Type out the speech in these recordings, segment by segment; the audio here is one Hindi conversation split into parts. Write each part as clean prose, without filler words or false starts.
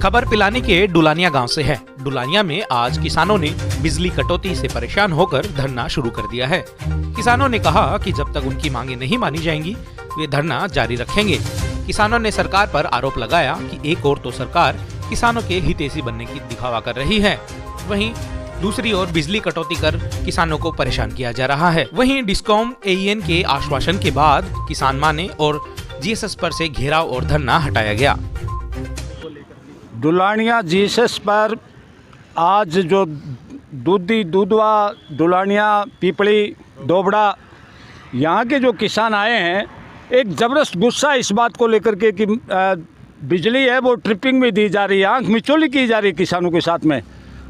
खबर पिलानी के डुलानिया गांव से है। डुलानिया में आज किसानों ने बिजली कटौती से परेशान होकर धरना शुरू कर दिया है। किसानों ने कहा कि जब तक उनकी मांगे नहीं मानी जाएंगी वे धरना जारी रखेंगे। किसानों ने सरकार पर आरोप लगाया कि एक ओर तो सरकार किसानों के हितैषी बनने की दिखावा कर रही है, वहीं दूसरी ओर बिजली कटौती कर किसानों को परेशान किया जा रहा है। वहीं डिस्कॉम एईएन के आश्वासन के बाद किसान माने और जीएसएस पर से घेराव और धरना हटाया गया। डुलानिया जीएसएस पर आज जो दूधवा डुलानिया पीपली दोबड़ा यहाँ के जो किसान आए हैं, एक ज़बरदस्त गुस्सा इस बात को लेकर के कि बिजली है वो ट्रिपिंग में दी जा रही है, आंख मिचौली की जा रही है किसानों के साथ में,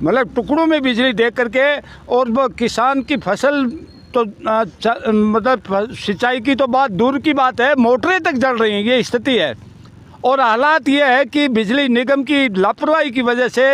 मतलब टुकड़ों में बिजली दे करके। और वो किसान की फसल तो मतलब सिंचाई की तो बात दूर की बात है, मोटरें तक जल रही हैं, ये स्थिति है। और हालात ये है कि बिजली निगम की लापरवाही की वजह से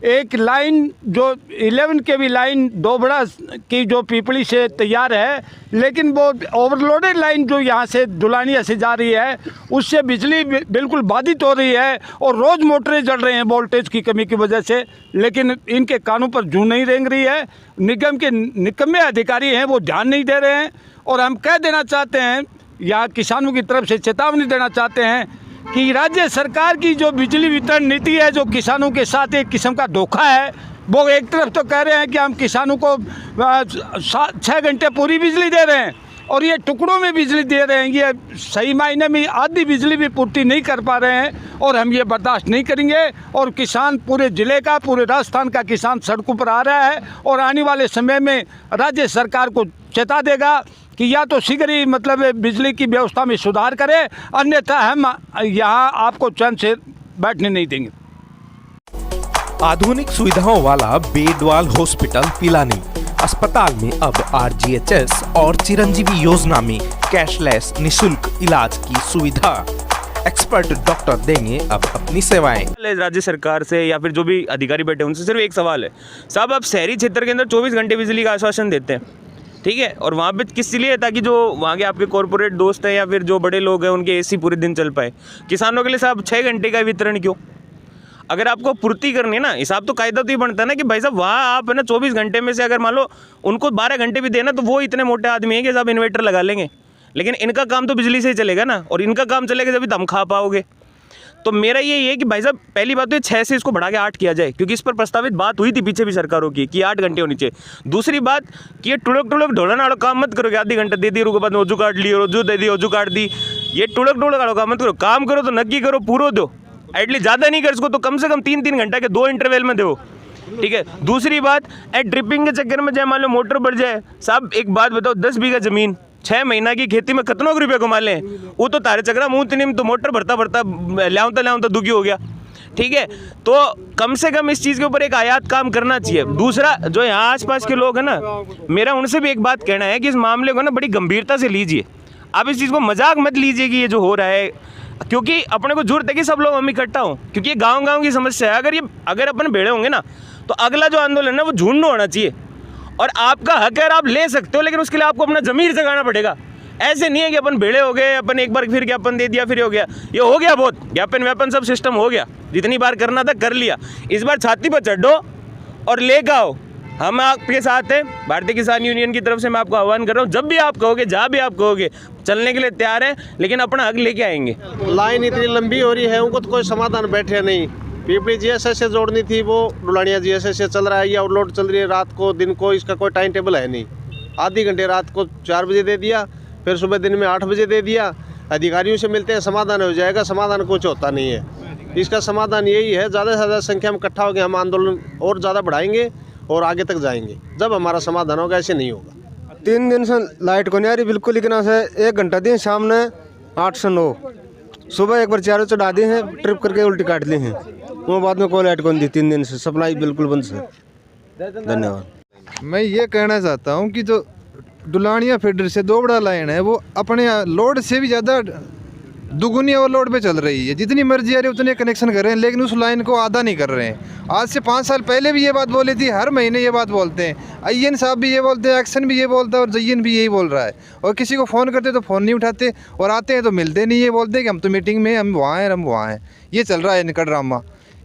एक लाइन जो 11 केवी लाइन दोबड़ा की जो पीपली से तैयार है, लेकिन वो ओवरलोडेड लाइन जो यहाँ से डुलानिया से जा रही है उससे बिजली बिल्कुल बाधित हो रही है और रोज़ मोटरें जल रहे हैं वोल्टेज की कमी की वजह से। लेकिन इनके कानों पर जूं नहीं रेंग रही है, निगम के निकम्मे अधिकारी हैं वो ध्यान नहीं दे रहे हैं। और हम कह देना चाहते हैं, यहाँ किसानों की तरफ से चेतावनी देना चाहते हैं कि राज्य सरकार की जो बिजली वितरण नीति है जो किसानों के साथ एक किस्म का धोखा है। वो एक तरफ तो कह रहे हैं कि हम किसानों को 6 घंटे पूरी बिजली दे रहे हैं और ये टुकड़ों में बिजली दे रहे हैं, ये सही मायने में आधी बिजली भी पूर्ति नहीं कर पा रहे हैं और हम ये बर्दाश्त नहीं करेंगे। और किसान पूरे ज़िले का, पूरे राजस्थान का किसान सड़कों पर आ रहा है और आने वाले समय में राज्य सरकार को चेता देगा कि या तो शीघ्र ही मतलब बिजली की व्यवस्था में सुधार करे, अन्यथा हम यहाँ आपको चैन से बैठने नहीं देंगे। आधुनिक सुविधाओं वाला बेडवाल हॉस्पिटल पिलानी अस्पताल में अब आरजीएचएस और चिरंजीवी योजना में कैशलेस निशुल्क इलाज की सुविधा। एक्सपर्ट डॉक्टर देंगे अब अपनी सेवाएं। राज्य सरकार से या फिर जो भी अधिकारी बैठे उनसे सिर्फ एक सवाल है, साहब आप शहरी क्षेत्र के अंदर 24 घंटे बिजली का आश्वासन देते हैं, ठीक है, और वहाँ पे किस लिए, ताकि जो वहाँ के आपके कॉर्पोरेट दोस्त हैं या फिर जो बड़े लोग हैं उनके एसी पूरे दिन चल पाए। किसानों के लिए साहब 6 घंटे का वितरण क्यों? अगर आपको पूर्ति करनी है ना, हिसाब तो कायदा तो ही बनता है ना कि भाई साहब वहाँ आप है ना 24 घंटे में से अगर मान लो उनको 12 घंटे भी देना तो वो इतने मोटे आदमी हैं कि साहब इन्वर्टर लगा लेंगे, लेकिन इनका काम तो बिजली से ही चलेगा ना, और इनका काम चलेगा जब दम खा पाओगे। तो मेरा ये है कि भाई साहब पहली बात तो 6 से इसको बढ़ा के 8 किया जाए, क्योंकि इस पर प्रस्तावित बात हुई थी पीछे भी सरकारों की कि 8 घंटे होनी चाहिए। दूसरी बात कि ये टुड़क ढोलना वाला काम मत करो कि आधी घंटा दे दी, उसके बाद ओजू काट ली, रोजू दे दी, ओजू काट दी। ये टुड़क वाला काम मत करो, काम करो तो नक्की करो, पूरा दो, एटलीस्ट ज़्यादा नहीं कर इसको तो कम से कम 3-3 घंटा के 2 इंटरवल में दो, ठीक है। दूसरी बात, ड्रिपिंग के चक्कर में चाहे मान लो मोटर बढ़ जाए, साहब एक बात बताओ, 10 बीघा ज़मीन 6 महीना की खेती में कितनों रुपये कमा लें, वो तो तारे चक्रा मुँह तिनिम तो मोटर भरता ल्याऊं दुखी हो गया, ठीक है। तो कम से कम इस चीज़ के ऊपर एक आयात काम करना चाहिए। दूसरा, जो यहाँ आसपास के लोग हैं ना, मेरा उनसे भी एक बात कहना है कि इस मामले को ना बड़ी गंभीरता से लीजिए। आप इस चीज़ को मजाक मत लीजिए कि ये जो हो रहा है, क्योंकि अपने को जरूरत है कि सब लोग हम इकट्ठा हों, क्योंकि ये गाँव की समस्या है। अगर अपन भेड़े होंगे ना तो अगला जो आंदोलन है वो झुंड होना चाहिए, और आपका हक है, आप ले सकते हो, लेकिन उसके लिए आपको अपना ज़मीर जगाना पड़ेगा। ऐसे नहीं है कि अपन भेड़े हो गए, अपन एक बार फिर ज्ञापन दे दिया, फिर हो गया, ये हो गया बहुत, ज्ञापन व्यापन सब सिस्टम हो गया, जितनी बार करना था कर लिया। इस बार छाती पर चढ़ो और लेकर आओ, हम आपके साथ हैं। भारतीय किसान यूनियन की तरफ से मैं आपको आह्वान कर रहा हूँ, जब भी आप कहोगे, जहाँ भी आप कहोगे, चलने के लिए तैयार हैं, लेकिन अपना हक लेके आएंगे। लाइन इतनी लंबी हो रही है, उनको तो कोई समाधान बैठे नहीं। पीपली जीएसएस से जोड़नी थी, वो डुलानिया जीएसएस से चल रहा है, या ओवरलोड चल रही है रात को दिन को, इसका कोई टाइम टेबल है नहीं। आधी घंटे रात को 4 बजे दे दिया, फिर सुबह दिन में 8 बजे दे दिया। अधिकारियों से मिलते हैं, समाधान हो जाएगा, समाधान कुछ होता नहीं है। इसका समाधान यही है, ज़्यादा से ज़्यादा संख्या में इकट्ठा होकर हम आंदोलन और ज़्यादा बढ़ाएंगे और आगे तक जाएंगे। जब हमारा समाधान होगा, ऐसे नहीं होगा। 3 दिन से लाइट को नहीं आ रही बिल्कुल, लेकिन से 1 घंटा दिन शाम ने 8 से 9, सुबह एक बार 4 चढ़ा दी हैं, ट्रिप करके उल्टी काट ली हैं, वो बाद में कोई लाइट को नहीं दी। 3 दिन से सप्लाई बिल्कुल बंद है। धन्यवाद। मैं ये कहना चाहता हूँ कि जो डुलानिया फीडर से दोबड़ा लाइन है वो अपने लोड से भी ज़्यादा दुगुनी ओवरलोड पे चल रही है। जितनी मर्जी आ रही है उतने कनेक्शन कर रहे हैं, लेकिन उस लाइन को आधा नहीं कर रहे हैं। आज से 5 साल पहले भी ये बात बोली थी, हर महीने ये बात बोलते हैं। आईएन साहब भी ये बोलते हैं, एक्शन भी ये बोलता है और जयन भी यही बोल रहा है। और किसी को फ़ोन करते तो फ़ोन नहीं उठाते, और आते हैं तो मिलते नहीं, ये बोलते हैं कि हम तो मीटिंग में, हम वहाँ हैं। ये चल रहा है इनका ड्रामा।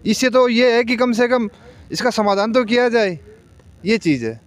इससे तो ये है कि कम से कम इसका समाधान तो किया जाए, ये चीज़ है।